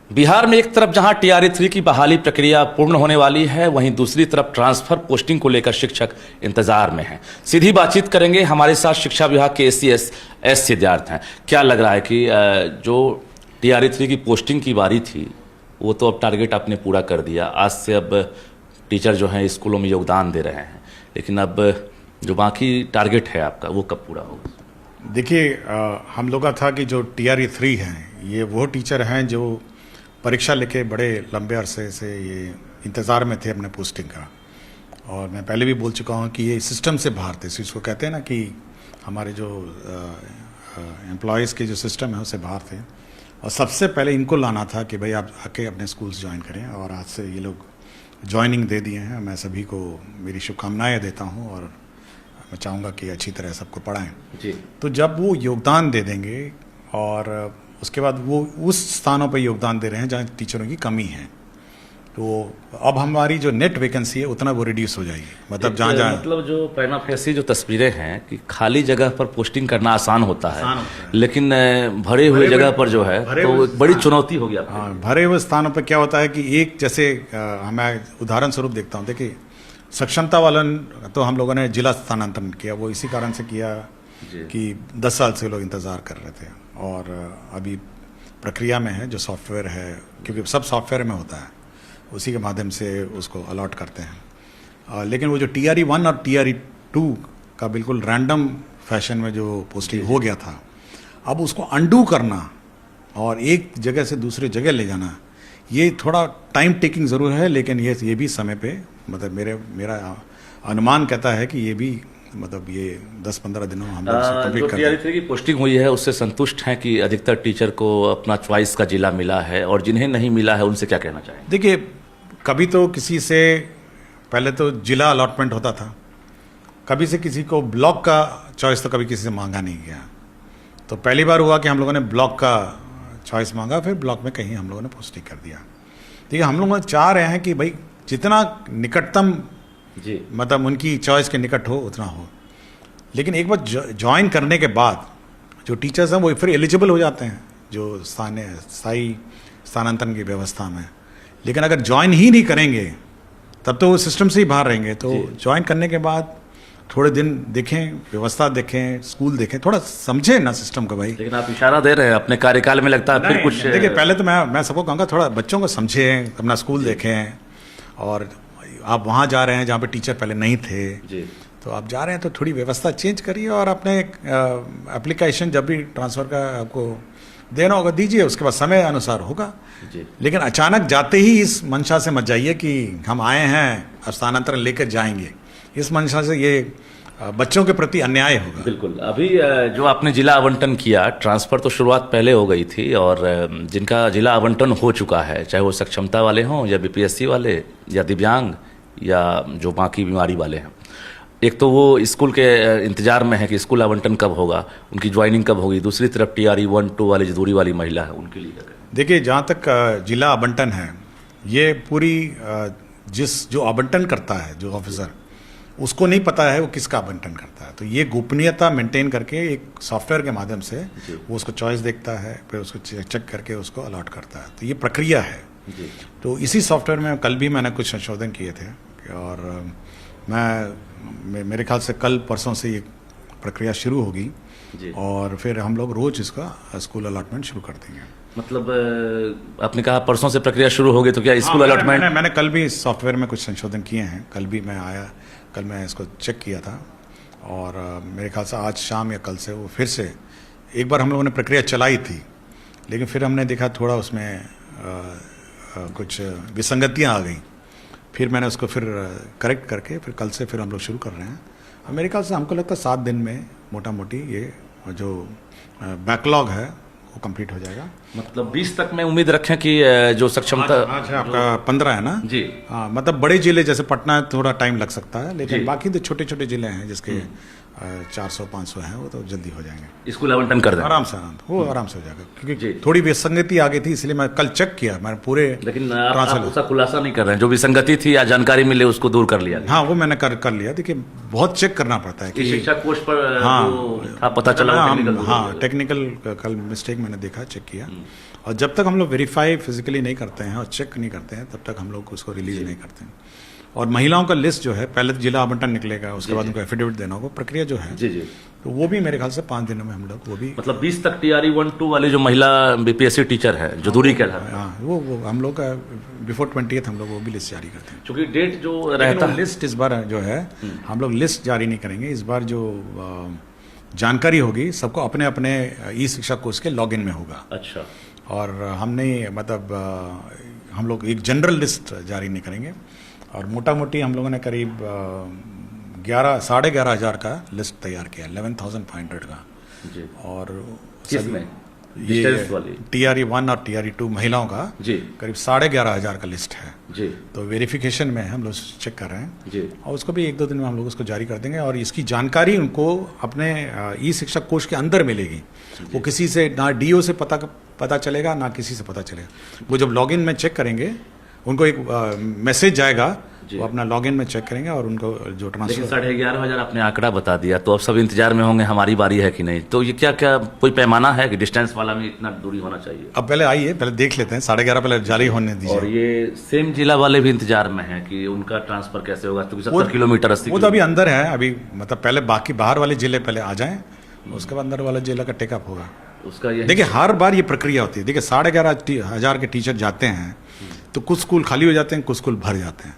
बिहार में एक तरफ जहां टीआरई 3 की बहाली प्रक्रिया पूर्ण होने वाली है, वहीं दूसरी तरफ ट्रांसफर पोस्टिंग को लेकर शिक्षक इंतजार में हैं। सीधी बातचीत करेंगे, हमारे साथ शिक्षा विभाग के एस सिद्धार्थ हैं। क्या लग रहा है कि जो टीआरई 3 की पोस्टिंग की बारी थी वो तो अब टारगेट आपने पूरा कर दिया, आज से अब टीचर जो हैं स्कूलों में योगदान दे रहे हैं, लेकिन अब जो बाकी टारगेट है आपका वो कब पूरा होगा? देखिए, हम लोग का था कि जो टीआरई 3 हैं ये वो टीचर हैं जो परीक्षा लेके बड़े लंबे अरसे से ये इंतज़ार में थे अपने पोस्टिंग का। और मैं पहले भी बोल चुका हूँ कि ये सिस्टम से बाहर थे, इसको कहते हैं ना कि हमारे जो एम्प्लॉयज़ के जो सिस्टम है उससे बाहर थे। और सबसे पहले इनको लाना था कि भाई आप आके अपने स्कूल्स ज्वाइन करें, और आज से ये लोग ज्वाइनिंग दे दिए हैं। मैं सभी को मेरी शुभकामनाएँ देता हूँ और मैं चाहूँगा कि अच्छी तरह सबको पढ़ाएं जी। तो जब वो योगदान दे देंगे और उसके बाद वो उस स्थानों पर योगदान दे रहे हैं जहाँ टीचरों की कमी है, तो अब हमारी जो नेट वैकेंसी है उतना वो रिड्यूस हो जाएगी। मतलब जहाँ मतलब जो प्राइमा फेसी जो तस्वीरें हैं कि खाली जगह पर पोस्टिंग करना आसान होता है, लेकिन भरे हुए जगह पर जो है तो एक बड़ी चुनौती होगी आपके। हाँ, भरे हुए स्थानों पर क्या होता है कि एक जैसे मैं उदाहरण स्वरूप देखता हूँ, देखिए सक्षमता वालन तो हम लोगों ने जिला स्थानांतरण किया, वो इसी कारण से किया कि 10 साल से लोग इंतज़ार कर रहे थे और अभी प्रक्रिया में है जो सॉफ्टवेयर है, क्योंकि सब सॉफ्टवेयर में होता है, उसी के माध्यम से उसको अलॉट करते हैं। लेकिन वो जो टीआरई 1 और टीआरई 2 का बिल्कुल रैंडम फैशन में जो पोस्टिंग हो गया था, अब उसको अंडू करना और एक जगह से दूसरी जगह ले जाना, ये थोड़ा टाइम टेकिंग ज़रूर है, लेकिन ये भी समय पे मतलब मेरा अनुमान कहता है कि ये भी मतलब ये 10-15 दिनों हम लोग कंप्लीट कर टीआरई 3 की पोस्टिंग हुई है उससे संतुष्ट हैं कि अधिकतर टीचर को अपना चॉइस का जिला मिला है, और जिन्हें नहीं मिला है उनसे क्या कहना चाहेंगे? देखिए, कभी तो किसी से पहले तो जिला अलॉटमेंट होता था, कभी से किसी को ब्लॉक का चॉइस तो कभी किसी से मांगा नहीं गया। तो पहली बार हुआ कि हम लोगों ने ब्लॉक का चॉइस मांगा, फिर ब्लॉक में कहीं हम लोगों ने पोस्टिंग कर दिया। देखिए, हम लोग चाह रहे हैं कि भाई जितना निकटतम जी मतलब उनकी चॉइस के निकट हो उतना हो, लेकिन एक बार ज्वाइन करने के बाद जो टीचर्स हैं वो फिर एलिजिबल हो जाते हैं जो स्थायी स्थानांतरण की व्यवस्था में। लेकिन अगर ज्वाइन ही नहीं करेंगे तब तो वो सिस्टम से ही बाहर रहेंगे। तो ज्वाइन करने के बाद थोड़े दिन देखें, व्यवस्था देखें, स्कूल देखें, थोड़ा समझें ना सिस्टम को भाई। लेकिन आप इशारा दे रहे हैं अपने कार्यकाल में, लगता है फिर कुछ। देखिए, पहले तो मैं सबको कहूँगा थोड़ा बच्चों को समझें, अपना स्कूल देखें, और आप वहाँ जा रहे हैं जहाँ पे टीचर पहले नहीं थे जी, तो आप जा रहे हैं तो थोड़ी व्यवस्था चेंज करिए, और अपने एप्लीकेशन जब भी ट्रांसफ़र का आपको देना होगा दीजिए, उसके बाद समय अनुसार होगा जी। लेकिन अचानक जाते ही इस मंशा से मत जाइए कि हम आए हैं अब स्थानांतरण लेकर जाएंगे। इस मंशा से ये बच्चों के प्रति अन्याय होगा। बिल्कुल। अभी जो आपने जिला आवंटन किया, ट्रांसफ़र तो शुरुआत पहले हो गई थी, और जिनका जिला आवंटन हो चुका है, चाहे वो सक्षमता वाले हों या बीपीएससी वाले या दिव्यांग या जो बाकी बीमारी वाले हैं, एक तो वो स्कूल के इंतजार में है कि स्कूल आवंटन कब होगा, उनकी ज्वाइनिंग कब होगी। दूसरी तरफ टीआरई 1-2 वाली जो दूरी वाली महिला है उनके लिए क्या करें? देखिए, जहाँ तक जिला आवंटन है, ये पूरी जो आवंटन करता है जो ऑफिसर, उसको नहीं पता है वो किसका आवंटन करता है। तो ये गोपनीयता मेंटेन करके एक सॉफ्टवेयर के माध्यम से वो उसको चॉइस देखता है, फिर उसको चेक करके उसको अलॉट करता है। तो ये प्रक्रिया है जी। तो इसी सॉफ्टवेयर में कल भी मैंने कुछ संशोधन किए थे, और मेरे ख्याल से कल परसों से ये प्रक्रिया शुरू होगी और फिर हम लोग रोज इसका स्कूल अलॉटमेंट शुरू कर देंगे। मतलब आपने कहा परसों से प्रक्रिया शुरू होगी, तो क्या स्कूल अलॉटमेंट? मैंने कल भी इस सॉफ्टवेयर में कुछ संशोधन किए हैं। कल भी मैं आया, कल मैं इसको चेक किया था, और मेरे ख्याल से आज शाम या कल से वो फिर से एक बार हम लोगों ने प्रक्रिया चलाई थी, लेकिन फिर हमने देखा थोड़ा उसमें कुछ विसंगतियाँ आ गई, फिर मैंने उसको फिर करेक्ट करके फिर कल से फिर हम लोग शुरू कर रहे हैं। और मेरे ख्याल से हमको लगता है 7 दिन में मोटा मोटी ये जो बैकलॉग है वो कंप्लीट हो जाएगा। मतलब 20 तक में उम्मीद रखें कि जो सक्षमता आज है आपका 15 है ना जी। हाँ, मतलब बड़े जिले जैसे पटना थोड़ा टाइम लग सकता है, लेकिन बाकी तो छोटे छोटे जिले हैं जिसके 400-500 हैं, वो तो जल्दी हो जाएंगे। स्कूल आवंटन कर दें आराम से, आराम से हो जाएगा, क्योंकि थोड़ी विसंगति आ गई थी, इसलिए मैं कल चेक किया, मैंने पूरे। लेकिन आप उसका खुलासा नहीं कर रहे हैं, जो विसंगति थी या जानकारी मिले उसको दूर कर लिया? हाँ, वो मैंने कर लिया। देखिए, बहुत चेक करना पड़ता है कि शिक्षा कोष पर हाँ पता चला। हाँ, टेक्निकल कल मिस्टेक मैंने देखा, चेक किया, और जब तक हम लोग वेरीफाई फिजिकली नहीं करते हैं और चेक नहीं करते हैं तब तक हम लोग उसको रिलीज नहीं करते हैं। और महिलाओं का लिस्ट जो है पहले तो जिला आवंटन निकलेगा, उसके बाद उनको एफिडेविट देना होगा, प्रक्रिया जो है जी जी, तो वो भी मेरे ख्याल से 5 दिनों में हम लोग वो भी मतलब 20 तक TRE 1-2 वाले जो महिला BPSC टीचर है जो दूरी के आधार, हाँ वो हम लोग का बिफोर 20th हम लोग वो भी लिस्ट जारी करते हैं। क्योंकि डेट जो रहता है लिस्ट इस बार जो है हम लोग लिस्ट जारी नहीं करेंगे इस बार, जो जानकारी होगी सबको अपने अपने ई शिक्षा कोर्स के लॉगिन में होगा। अच्छा, और हमने मतलब हम लोग एक जनरल लिस्ट जारी नहीं करेंगे, और मोटा मोटी हम लोगों ने करीब 11,500 का लिस्ट तैयार किया, 11,500 का। जी, और किसमें ये डिस्टेंस वाली TRE 1 और TRE 2 महिलाओं का जी करीब 11,500 का लिस्ट है। जी तो वेरिफिकेशन में हम लोग चेक कर रहे हैं जी, और उसको भी 1-2 दिन में हम लोग उसको जारी कर देंगे, और इसकी जानकारी उनको अपने ई शिक्षा कोष के अंदर मिलेगी। वो किसी से ना DO से पता चलेगा ना किसी से पता चलेगा। वो जब लॉगिन में चेक करेंगे उनको एक मैसेज जाएगा, वो अपना लॉगिन में चेक करेंगे और उनको जो लेकिन ट्रांसफर 11,500 आपने आंकड़ा बता दिया, तो अब सब इंतजार में होंगे हमारी बारी है कि नहीं। तो ये क्या क्या कोई पैमाना है कि डिस्टेंस वाला में इतना दूरी होना चाहिए? अब पहले आइए पहले देख लेते हैं, 11:30 पहले जारी होने और दीजिए। ये सेम जिला वाले भी इंतजार में हैं कि उनका ट्रांसफर कैसे होगा, क्योंकि 70 किलोमीटर 80 वो तो अभी अंदर है, अभी मतलब पहले बाकी बाहर वाले जिले पहले आ जाएं, उसके बाद अंदर वाला जिला का टेकअप होगा। उसका ये देखिए हर बार ये प्रक्रिया होती है। देखिए 11,500 के टीचर जाते हैं तो कुछ स्कूल खाली हो जाते हैं, कुछ स्कूल भर जाते हैं,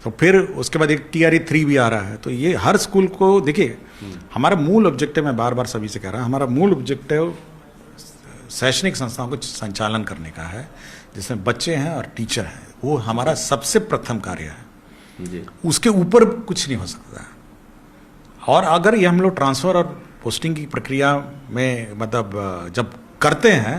तो फिर उसके बाद एक TRE 3 भी आ रहा है। तो ये हर स्कूल को देखिए, हमारा मूल ऑब्जेक्टिव, मैं बार बार सभी से कह रहा हूँ, हमारा मूल ऑब्जेक्टिव शैक्षणिक संस्थाओं को संचालन करने का है, जिसमें बच्चे हैं और टीचर हैं, वो हमारा सबसे प्रथम कार्य है जी, उसके ऊपर कुछ नहीं हो सकता है। और अगर ये हम लोग ट्रांसफ़र और पोस्टिंग की प्रक्रिया में मतलब जब करते हैं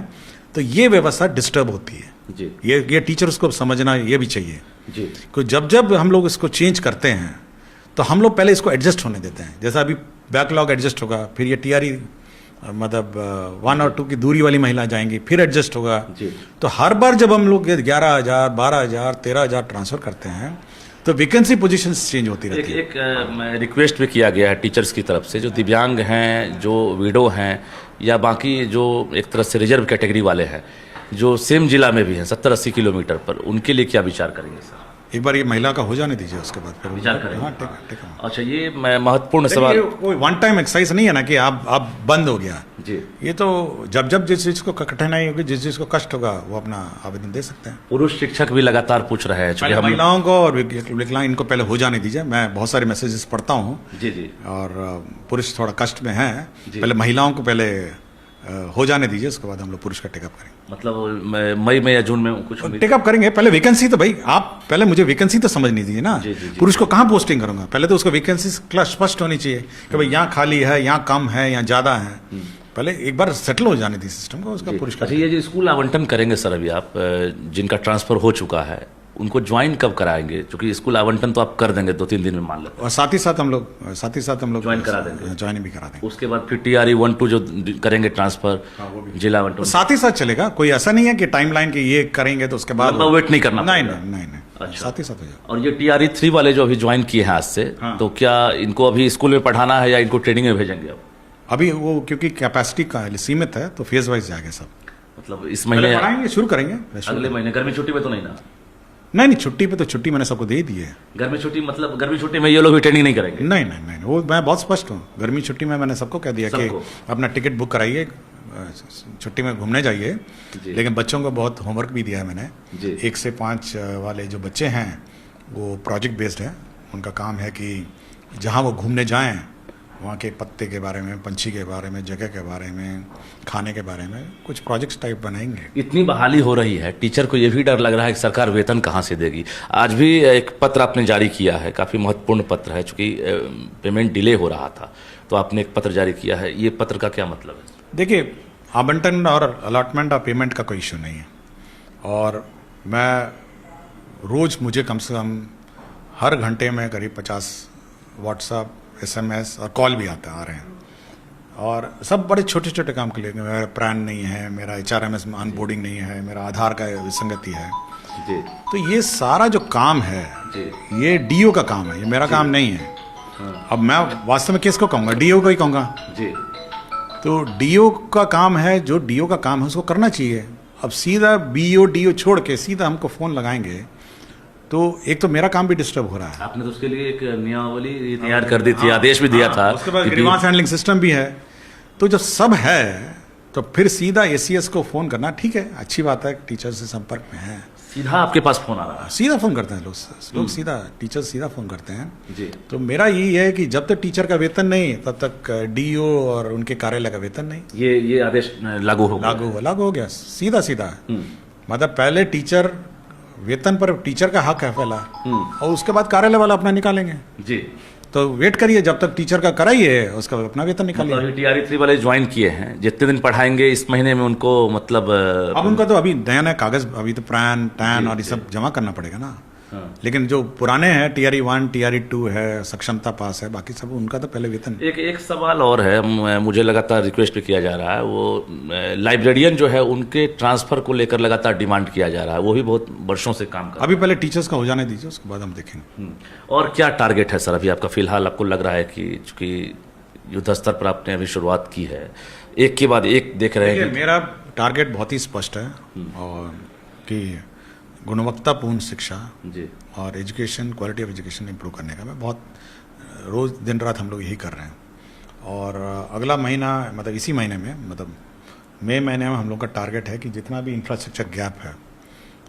तो ये व्यवस्था डिस्टर्ब होती है। जी ये टीचर्स को समझना ये भी चाहिए जी, कि जब हम लोग इसको चेंज करते हैं तो हम लोग पहले इसको एडजस्ट होने देते हैं। जैसा अभी बैकलॉग एडजस्ट होगा, फिर ये TRE मतलब 1 और 2 की दूरी वाली महिला जाएंगी, फिर एडजस्ट होगा। जी। तो हर बार जब हम लोग 11,000, 12,000, 13,000 ट्रांसफर करते हैं तो वैकेंसी पोजीशंस चेंज होती रहती है। एक रिक्वेस्ट भी किया गया है टीचर्स की तरफ से, जो दिव्यांग हैं, जो विडो हैं, या बाकी जो एक तरह से रिजर्व कैटेगरी वाले हैं, जो सेम जिला में भी हैं 70-80 किलोमीटर पर, उनके लिए क्या विचार करेंगे सर? एक बार ये महिला का हो जाने दीजिए, उसके बाद फिर विचार करेंगे। हाँ, ठीक है। अच्छा, ये महत्वपूर्ण देखिए, सवाल। ये कोई वन टाइम एक्सरसाइज नहीं है ना कि आप बंद हो गया। जी, ये तो जब जिस चीज को कठिनाई होगी, जिस चीज को कष्ट होगा, वो अपना आवेदन दे सकते हैं। पुरुष शिक्षक भी लगातार पूछ रहे हैं, चूंकि पहले हम महिलाओं को और विकलांग इनको पहले हो जाने दीजिए। मैं बहुत सारे मैसेजेस पढ़ता हूँ, जी जी, और पुरुष थोड़ा कष्ट में हैं, जी। पहले महिलाओं को पहले हो जाने दीजिए, उसके बाद हम लोग पुरुष का टेकअप करेंगे। मतलब मई में या जून में कुछ उम्मीद? टेकअप करेंगे। पहले वैकेंसी तो भाई आप पहले मुझे वैकेंसी तो समझने दीजिए ना। जी, जी, जी। पुरुष को कहाँ पोस्टिंग करूंगा, पहले तो उसको वैकेंसी स्पष्ट होनी चाहिए कि भाई यहाँ खाली है, यहाँ कम है, यहाँ ज्यादा है। पहले एक बार सेटल हो जाने दी सिस्टम को, उसका पुरुष का। अच्छा, ये जो स्कूल आवंटन करेंगे सर, अभी आप जिनका ट्रांसफर हो चुका है उनको ज्वाइन कब कराएंगे? क्योंकि स्कूल आवंटन तो आप कर देंगे 2-3 दिन में मान लेते हैं, और साथ ही साथ हम लोग ज्वाइन करा देंगे। ज्वाइन भी करा देंगे। उसके बाद फिर TRE 1-2 जो करेंगे ट्रांसफर, जिला आवंटन, तो साथ ही साथ चलेगा। कोई ऐसा नहीं है कि टाइमलाइन के ये करेंगे तो उसके बाद मतलब वेट नहीं करना नहीं पड़ेगा। नहीं, अच्छा। साथ ही साथ हो जाएगा। और ये TRE 3 वाले जो अभी ज्वाइन किए हैं आज से, हाँ। तो क्या इनको अभी स्कूल में पढ़ाना है या इनको ट्रेनिंग में भेजेंगे अब? अभी वो क्योंकि कैपेसिटी का सीमित है तो फेज वाइज जाएगा सब। मतलब इस पहले महीने, पढ़ाएंगे, शुरू करेंगे अगले महीने गर्मी छुट्टी में तो नहीं ना? नहीं, छुट्टी पे तो छुट्टी मैंने सबको दे दी है। गर्मी छुट्टी मतलब गर्मी छुट्टी में ये लोग भी ट्रेनिंग नहीं करेंगे? नहीं, वो मैं बहुत स्पष्ट हूँ। गर्मी छुट्टी में मैंने सबको कह दिया कि सबको? अपना टिकट बुक कराइए, छुट्टी में घूमने जाइए। जी। लेकिन बच्चों को बहुत होमवर्क भी दिया है मैंने। जी। 1 से 5 वाले जो बच्चे हैं वो प्रोजेक्ट बेस्ड है। उनका काम है कि जहाँ वो घूमने जाएं वहाँ के पत्ते के बारे में, पंछी के बारे में, जगह के बारे में, खाने के बारे में कुछ प्रोजेक्ट्स टाइप बनाएंगे। इतनी बहाली हो रही है, टीचर को ये भी डर लग रहा है कि सरकार वेतन कहाँ से देगी। आज भी एक पत्र आपने जारी किया है, काफ़ी महत्वपूर्ण पत्र है, चूँकि पेमेंट डिले हो रहा था, तो आपने एक पत्र जारी किया है। ये पत्र का क्या मतलब है? देखिए, आवंटन और अलॉटमेंट और पेमेंट का कोई इशू नहीं है, और मुझे कम से कम हर घंटे में करीब 50 व्हाट्सएप, SMS और कॉल भी आ रहे हैं, और सब बड़े छोटे छोटे काम के लिए। मेरा पैन नहीं है, मेरा HRMS में अनबोर्डिंग नहीं है, मेरा आधार का विसंगति है। जी तो ये सारा जो काम है जी, ये DO का काम है, ये मेरा काम नहीं है। अब मैं वास्तव में किसको कहूँगा? DO को ही कहूँगा। जी, तो DO का काम है, जो DO का काम है उसको करना चाहिए। अब सीधा बीओ डीओ छोड़ के सीधा हमको फ़ोन लगाएंगे तो एक तो मेरा काम भी डिस्टर्ब हो रहा है। आपने तो उसके लिए एक नियमावली तैयार कर दी थी, आदेश भी दिया था। उसके बाद कि ग्रीवांस हैंडलिंग सिस्टम भी है। तो जब सब है तो फिर सीधा एसीएस को फ़ोन करना ठीक है, अच्छी बात है, टीचर से संपर्क में है, सीधा आपके पास फोन आ रहा सीधा फ़ोन करते हैं लोग सीधा टीचर सीधा फ़ोन करते हैं है जी। तो मेरा यही है कि जब तक टीचर का वेतन नहीं तब तक डीओ और उनके कार्यालय का वेतन नहीं। ये आदेश लागू हो गया। लागू हो गया सीधा सीधा। मतलब पहले टीचर वेतन पर टीचर का हक है पहला, और उसके बाद कार्यालय वाला अपना निकालेंगे। जी। तो वेट करिए जब तक टीचर का कराइए, उसका अपना वेतन निकालिए। मतलब टीआरई 3 वाले ज्वाइन किए हैं, जितने दिन पढ़ाएंगे इस महीने में उनको मतलब अब उनका तो अभी नया नया कागज, अभी तो प्रैन टैन और ये सब जमा करना पड़ेगा ना। लेकिन जो पुराने हैं टीआरई 1 टीआरई 2 है, सक्षमता पास है, बाकी सब उनका तो पहले वेतन। एक सवाल और है, मुझे लगातार रिक्वेस्ट भी किया जा रहा है, वो लाइब्रेरियन जो है उनके ट्रांसफर को लेकर लगातार डिमांड किया जा रहा है, वो भी बहुत वर्षों से काम कर। अभी पहले टीचर्स का हो जाने दीजिए, उसके बाद हम देखेंगे। और क्या टारगेट है सर अभी आपका? फिलहाल आपको लग रहा है कि चूंकि युद्ध स्तर पर आपने अभी शुरुआत की है, एक के बाद एक देख रहे हैं। मेरा टारगेट बहुत ही स्पष्ट है, और कि गुणवत्तापूर्ण शिक्षा जी और education, quality of education improve करने का मैं बहुत रोज़ दिन रात हम लोग यही कर रहे हैं। और अगला महीना, मतलब इसी महीने में, मतलब मई महीने में हम लोग का टारगेट है कि जितना भी इंफ्रास्ट्रक्चर गैप है,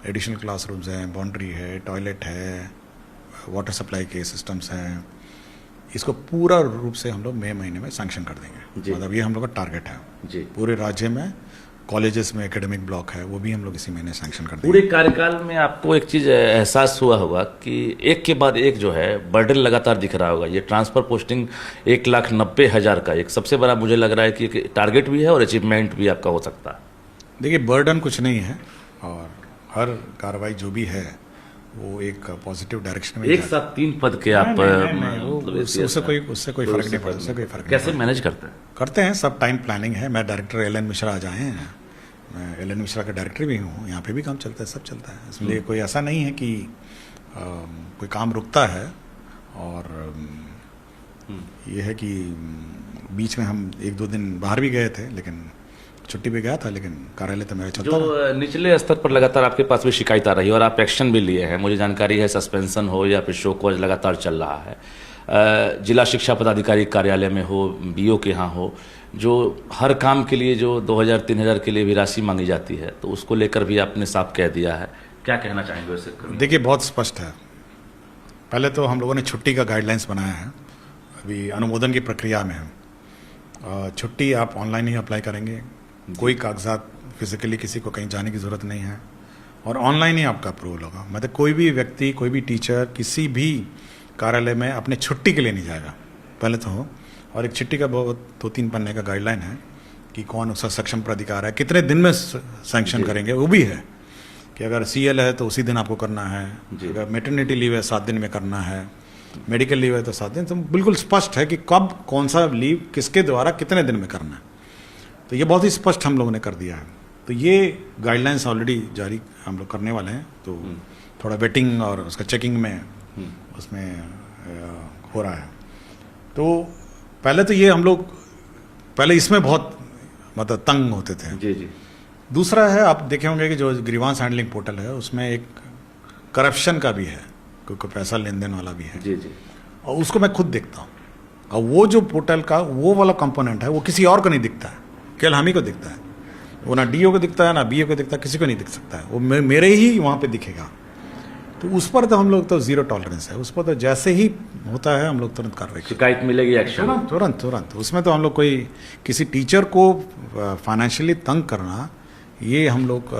एडिशनल क्लासरूम्स हैं, बाउंड्री है, टॉयलेट है, वाटर सप्लाई के सिस्टम्स हैं, इसको पूरा रूप से हम लोग मई महीने में सैंक्शन कर देंगे। मतलब ये हम लोग का टारगेट है जी। पूरे राज्य में। कॉलेजेस में एकेडमिक ब्लॉक है, वो भी हम लोग इसी महीने सैंक्शन कर देंगे। पूरे कार्यकाल में आपको एक चीज़ एहसास हुआ होगा कि एक के बाद एक जो है बर्डन लगातार दिख रहा होगा। ये ट्रांसफ़र पोस्टिंग 1,90,000 का एक सबसे बड़ा मुझे लग रहा है कि टारगेट भी है और अचीवमेंट भी आपका हो सकता है। देखिए, बर्डन कुछ नहीं है, और हर कार्रवाई जो भी है वो एक पॉजिटिव डायरेक्शन में एक साथ 3 पद के आप उससे कोई फर्क नहीं पड़ता, उससे कोई फर्क नहीं कैसे मैनेज करते हैं? करते हैं, सब टाइम प्लानिंग है। मैं डायरेक्टर एल.एन. मिश्रा आज आए हैं, मैं एल.एन. मिश्रा का डायरेक्टर भी हूँ, यहाँ पे भी काम चलता है, सब चलता है। इसलिए कोई ऐसा नहीं है कि कोई काम रुकता है। और ये है कि बीच में हम 1-2 दिन बाहर भी गए थे, लेकिन छुट्टी पे गया था, लेकिन कार्यालय तो मेरा चलता रहा। जो निचले स्तर पर लगातार आपके पास भी शिकायत आ रही है और आप एक्शन भी लिए हैं, मुझे जानकारी है सस्पेंशन हो या फिर शो कॉज लगातार चल रहा है। जिला शिक्षा पदाधिकारी कार्यालय में हो, बीओ के यहाँ हो, जो हर काम के लिए जो 2,000-3,000 के लिए भी राशि मांगी जाती है, तो उसको लेकर भी आपने साफ कह दिया है। क्या कहना चाहेंगे वैसे? देखिए, बहुत स्पष्ट है। पहले तो हम लोगों ने छुट्टी का गाइडलाइंस बनाया है, अभी अनुमोदन की प्रक्रिया में है। छुट्टी आप ऑनलाइन ही अप्लाई करेंगे, कोई कागजात फिजिकली किसी को कहीं जाने की ज़रूरत नहीं है, और ऑनलाइन ही आपका अप्रूवल होगा। मतलब कोई भी व्यक्ति, कोई भी टीचर किसी भी कार्यालय में अपने छुट्टी के लिए नहीं जाएगा, पहले तो हो। और एक चिट्ठी का 2-3 पन्ने का गाइडलाइन है कि कौन उसका सक्षम प्राधिकार है, कितने दिन में सैंक्शन करेंगे, वो भी है कि अगर CL है तो उसी दिन आपको करना है, अगर मैटरनिटी लीव है 7 दिन में करना है, मेडिकल लीव है तो 7 दिन। तो बिल्कुल स्पष्ट है कि कब कौन सा लीव किसके द्वारा कितने दिन में करना है। तो ये बहुत ही स्पष्ट हम लोगों ने कर दिया है। तो ये गाइडलाइंस ऑलरेडी जारी हम लोग करने वाले हैं, तो थोड़ा वेटिंग और उसका चेकिंग में उसमें हो रहा है। तो पहले तो ये हम लोग पहले इसमें बहुत मतलब तंग होते थे। जी जी। दूसरा है, आप देखे होंगे कि जो ग्रीवांस हैंडलिंग पोर्टल है उसमें एक करप्शन का भी है, क्योंकि पैसा लेन देन वाला भी है। जी जी। और उसको मैं खुद देखता हूँ, और वो जो पोर्टल का वो वाला कंपोनेंट है वो किसी और को नहीं दिखता है, केवल हम ही को दिखता है। वो ना डीओ को दिखता है, ना बीओ को दिखता है, किसी को नहीं दिख सकता है, वो मेरे ही वहाँ पे दिखेगा। तो उस पर तो हम लोग तो जीरो टॉलरेंस है, उस पर तो जैसे ही होता है हम लोग तुरंत कार्रवाई शिकायत मिलेगी एक्शन तुरंत। उसमें तो हम लोग कोई किसी टीचर को फाइनेंशियली तंग करना, ये हम लोग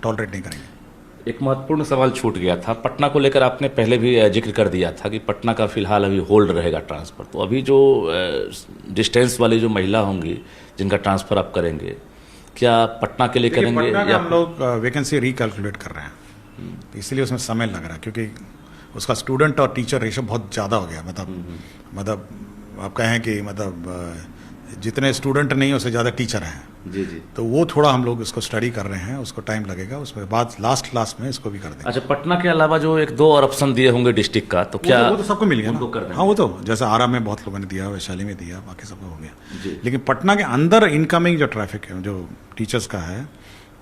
टॉलरेट नहीं करेंगे। एक महत्वपूर्ण सवाल छूट गया था, पटना को लेकर आपने पहले भी जिक्र कर दिया था कि पटना का फिलहाल अभी होल्ड रहेगा ट्रांसफ़र। तो अभी जो डिस्टेंस वाली जो महिला होंगी जिनका ट्रांसफ़र आप करेंगे, क्या पटना के लिए करेंगे या हम लोग वैकेंसी रिकैलकुलेट कर रहे हैं, तो इसलिए उसमें समय लग रहा है, क्योंकि उसका स्टूडेंट और टीचर रेशो बहुत ज़्यादा हो गया। मतलब आप कहें कि मतलब जितने स्टूडेंट नहीं उससे ज़्यादा टीचर हैं। जी जी। तो वो थोड़ा हम लोग इसको स्टडी कर रहे हैं, उसको टाइम लगेगा, उसके बाद लास्ट में इसको भी कर देंगे। अच्छा, पटना के अलावा जो 1-2 और ऑप्शन दिए होंगे डिस्ट्रिक्ट का, तो क्या वो तो सबको मिल गया उनको ना? कर देंगे? हाँ, वो तो जैसे आरा में बहुत लोगों ने दिया, वैशाली में दिया, बाकी सबको हो गया। लेकिन पटना के अंदर इनकमिंग जो ट्रैफिक है, जो टीचर्स का है,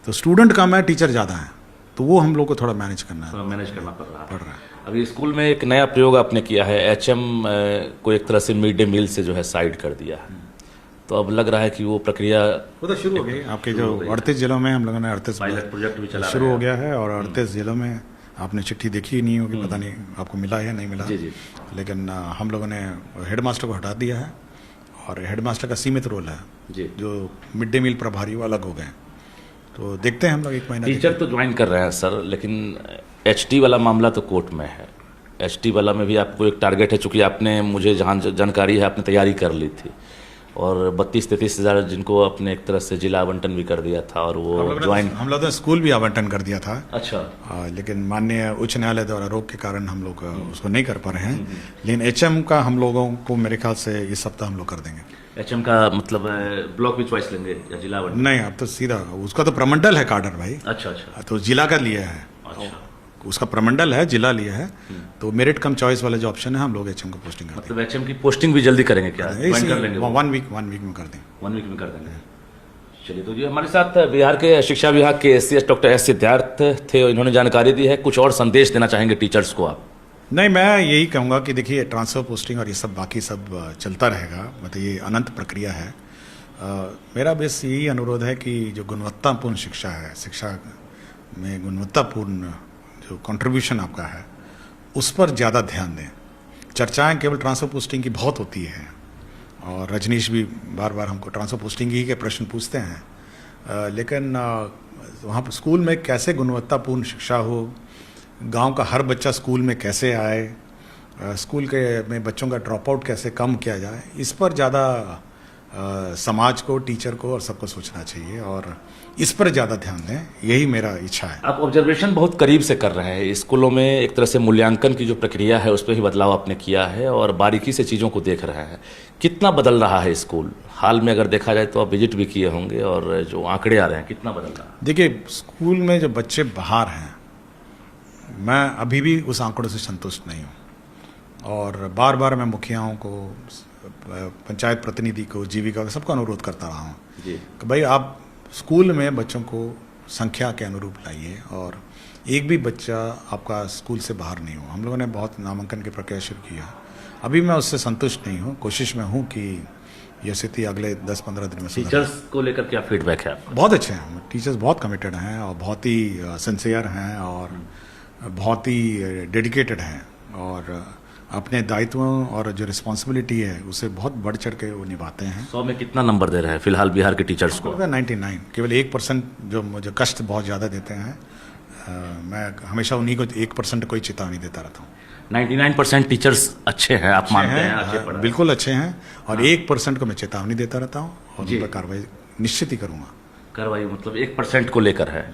तो स्टूडेंट कम है, टीचर ज़्यादा है, तो वो हम लोग को थोड़ा मैनेज करना है, मैनेज करना पड़ रहा है। पड़ रहा है। अभी स्कूल में एक नया प्रयोग आपने किया है, एचएम को एक तरह से मिड डे मील से जो है साइड कर दिया है, तो अब लग रहा है कि वो प्रक्रिया वो तो शुरू हो गई। आपके जो 38 जिलों में हम लोगों ने 38 पायलट प्रोजेक्ट भी चला शुरू हो गया है, और 38 जिलों में आपने चिट्ठी देखी ही नहीं होगी, पता नहीं आपको मिला है या नहीं मिला। जी जी। लेकिन हम लोगों ने हेडमास्टर को हटा दिया है, और हेडमास्टर का सीमित रोल है, जी। जो मिड डे मील प्रभारी वो अलग हो गए। तो देखते हैं हम लोग 1 महीना। टीचर तो ज्वाइन कर रहे हैं सर, लेकिन एचटी वाला मामला तो कोर्ट में है। एचटी वाला में भी आपको एक टारगेट है, चूंकि आपने, मुझे जहाँ जानकारी है, आपने तैयारी कर ली थी, और 32-33 हज़ार जिनको आपने एक तरह से जिला आवंटन भी कर दिया था, और वो ज्वाइन, हम लोग ने स्कूल भी आवंटन कर दिया था। अच्छा। लेकिन माननीय उच्च न्यायालय द्वारा रोक के कारण हम लोग उसको नहीं कर पा रहे हैं। लेकिन एचएम का हम लोगों को मेरे ख्याल से इस सप्ताह हम लोग कर देंगे। एचएम का मतलब ब्लॉक भी चॉइस लेंगे या जिला आवंटन? नहीं, अब तो सीधा उसका तो प्रमंडल है काडर भाई। अच्छा अच्छा। तो जिला का लिया है, अच्छा। उसका प्रमंडल है, जिला लिया है, तो मेरिट कम चॉइस वाला जो ऑप्शन है हम लोग एचएम को पोस्टिंग कर मतलब एचएम की पोस्टिंग भी जल्दी करेंगे क्या? ज्वाइन कर लेंगे? 1 वीक में कर देंगे। 1 वीक में कर देंगे। चलिए, तो जी हमारे साथ बिहार के शिक्षा विभाग के एसीएस डॉक्टर एस सिद्धार्थ थे, इन्होंने जानकारी दी है। कुछ और संदेश देना चाहेंगे टीचर्स को आप? नहीं, मैं यही कहूँगा कि देखिए, ट्रांसफ़र पोस्टिंग और ये सब बाकी सब चलता रहेगा, मतलब ये अनंत प्रक्रिया है। मेरा बस यही अनुरोध है कि जो गुणवत्तापूर्ण शिक्षा है, शिक्षा में गुणवत्तापूर्ण जो कंट्रीब्यूशन आपका है, उस पर ज़्यादा ध्यान दें। चर्चाएं केवल ट्रांसफ़र पोस्टिंग की बहुत होती है, और रजनीश भी बार बार हमको ट्रांसफ़र पोस्टिंग ही के प्रश्न पूछते हैं, लेकिन वहाँ पर स्कूल में कैसे गुणवत्तापूर्ण शिक्षा हो, गांव का हर बच्चा स्कूल में कैसे आए, स्कूल के में बच्चों का ड्रॉप आउट कैसे कम किया जाए, इस पर ज़्यादा समाज को, टीचर को और सबको सोचना चाहिए, और इस पर ज़्यादा ध्यान दें, यही मेरा इच्छा है। आप ऑब्जर्वेशन बहुत करीब से कर रहे हैं, स्कूलों में एक तरह से मूल्यांकन की जो प्रक्रिया है उस पर भी बदलाव आपने किया है, और बारीकी से चीज़ों को देख रहे हैं। कितना बदल रहा है स्कूल हाल में? अगर देखा जाए तो आप विजिट भी किए होंगे, और जो आंकड़े आ रहे हैं, कितना बदल रहा है? देखिए, स्कूल में जो बच्चे बाहर हैं, मैं अभी भी उस आंकड़ों से संतुष्ट नहीं हूँ, और बार बार मैं मुखियाओं को, पंचायत प्रतिनिधि को, जीविका को, सबको अनुरोध करता रहा हूँ कि भाई आप स्कूल में बच्चों को संख्या के अनुरूप लाइए, और एक भी बच्चा आपका स्कूल से बाहर नहीं हो। हम लोगों ने बहुत नामांकन की प्रक्रिया शुरू किया, अभी मैं उससे संतुष्ट नहीं हूँ। कोशिश में हूँ कि यह स्थिति अगले 10-15 दिन में सुधर। टीचर्स को लेकर क्या फीडबैक है आपका? बहुत अच्छे हैं टीचर्स, बहुत कमिटेड हैं, और बहुत ही सिंसियर हैं, और बहुत ही डेडिकेटेड हैं, और अपने दायित्वों और जो रिस्पॉन्सिबिलिटी है उसे बहुत बढ़ चढ़ के वो निभाते हैं। 100 में कितना नंबर दे रहे हैं फिलहाल बिहार के टीचर्स को? 99। केवल 1% जो मुझे कष्ट बहुत ज़्यादा देते हैं, मैं हमेशा उन्हीं को 1% कोई चेतावनी देता रहता हूँ। 99% टीचर्स अच्छे हैं, आप मानते हैं? अच्छे पढ़ रहे हैं? बिल्कुल अच्छे हैं, और 1% को मैं चेतावनी देता रहता हूँ, और उन पर कार्रवाई निश्चित ही करूँगा। कार्रवाई मतलब 1% को लेकर है,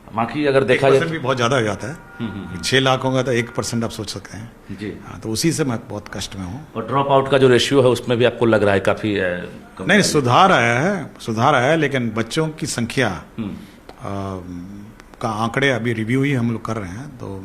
बाकी अगर देखा जाए भी बहुत ज़्यादा हो जाता है। 6 लाख होगा तो 1% आप सोच सकते हैं जी। हाँ, तो उसी से मैं बहुत कष्ट में हूँ। और ड्रॉप आउट का जो रेशियो है उसमें भी आपको लग रहा है काफ़ी नहीं, सुधार आया है, लेकिन बच्चों की संख्या का आंकड़े अभी रिव्यू ही हम लोग कर रहे हैं, तो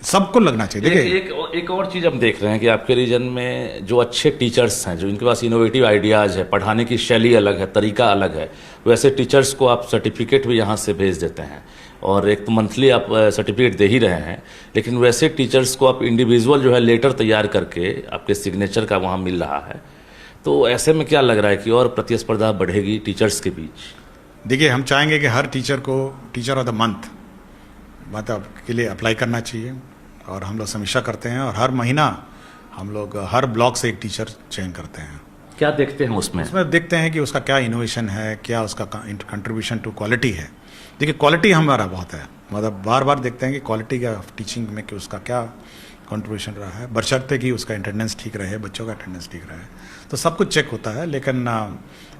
सबको लगना चाहिए। देखिए, एक और चीज़ हम देख रहे हैं कि आपके रीजन में जो अच्छे टीचर्स हैं, जो इनके पास इनोवेटिव आइडियाज़ है, पढ़ाने की शैली अलग है, तरीका अलग है, वैसे टीचर्स को आप सर्टिफिकेट भी यहाँ से भेज देते हैं, और एक तो मंथली आप सर्टिफिकेट दे ही रहे हैं, लेकिन वैसे टीचर्स को आप इंडिविजुअल जो है लेटर तैयार करके आपके सिग्नेचर का वहाँ मिल रहा है। तो ऐसे में क्या लग रहा है कि और प्रतिस्पर्धा बढ़ेगी टीचर्स के बीच? देखिए, हम चाहेंगे कि हर टीचर को टीचर ऑफ द मंथ मतलब के लिए अप्लाई करना चाहिए, और हम लोग समीक्षा करते हैं, और हर महीना हम लोग हर ब्लॉक से एक टीचर चयन करते हैं। क्या देखते हैं उसमें? देखते हैं कि उसका क्या इनोवेशन है, क्या उसका कंट्रीब्यूशन टू क्वालिटी है। देखिए, क्वालिटी हमारा बहुत है, मतलब बार बार देखते हैं कि क्वालिटी का टीचिंग में कि उसका क्या कंट्रीब्यूशन रहा है, बशर्ते कि उसका अटेंडेंस ठीक रहे, बच्चों का अटेंडेंस ठीक रहे, तो सब कुछ चेक होता है। लेकिन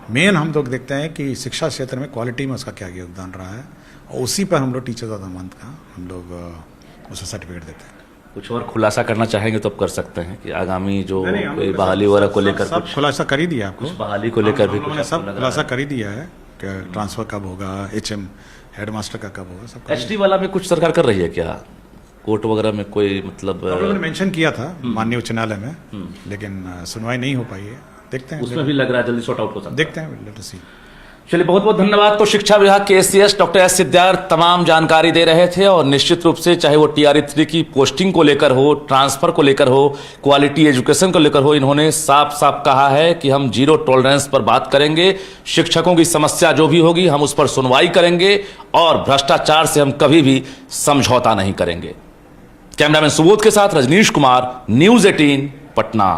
मेन हम लोग देखते हैं कि शिक्षा क्षेत्र में क्वालिटी में उसका क्या योगदान रहा है, और उसी पर हम लोग टीचर्स ऑफ द मंथ का हम लोग उसे सर्टिफिकेट देते हैं। कुछ और खुलासा करना चाहेंगे तो आप कर सकते हैं कि आगामी जो बहाली वगैरह को लेकर सब खुलासा कर ही दिया आपको, बहाली को लेकर भी कुछ सब खुलासा कर ही दिया है कि ट्रांसफर कब होगा, एचएम हेडमास्टर का कब होगा, सब। एचटी वाला में कुछ सरकार कर रही है क्या? कोर्ट वगैरह में कोई मतलब हम लोगों ने मेंशन किया था माननीय उच्च न्यायालय में, लेकिन सुनवाई नहीं हो पाई है। देखते हैं, उसमें भी लग रहा है जल्दी सॉर्ट आउट हो सकता है। देखते हैं, लेट अस सी। चलिए, बहुत बहुत धन्यवाद। तो शिक्षा विभाग के एससीएस डॉक्टर एस सिद्धार्थ तमाम जानकारी दे रहे थे और निश्चित रूप से चाहे वो टीआरई 3 की पोस्टिंग को लेकर हो, ट्रांसफर को लेकर हो, क्वालिटी एजुकेशन को लेकर हो, इन्होंने साफ साफ कहा है कि हम जीरो टॉलरेंस पर बात करेंगे। शिक्षकों की समस्या जो भी होगी हम उस पर सुनवाई करेंगे और भ्रष्टाचार से हम कभी भी समझौता नहीं करेंगे। कैमरामैन सुबोध के साथ रजनीश कुमार, न्यूज 18 पटना।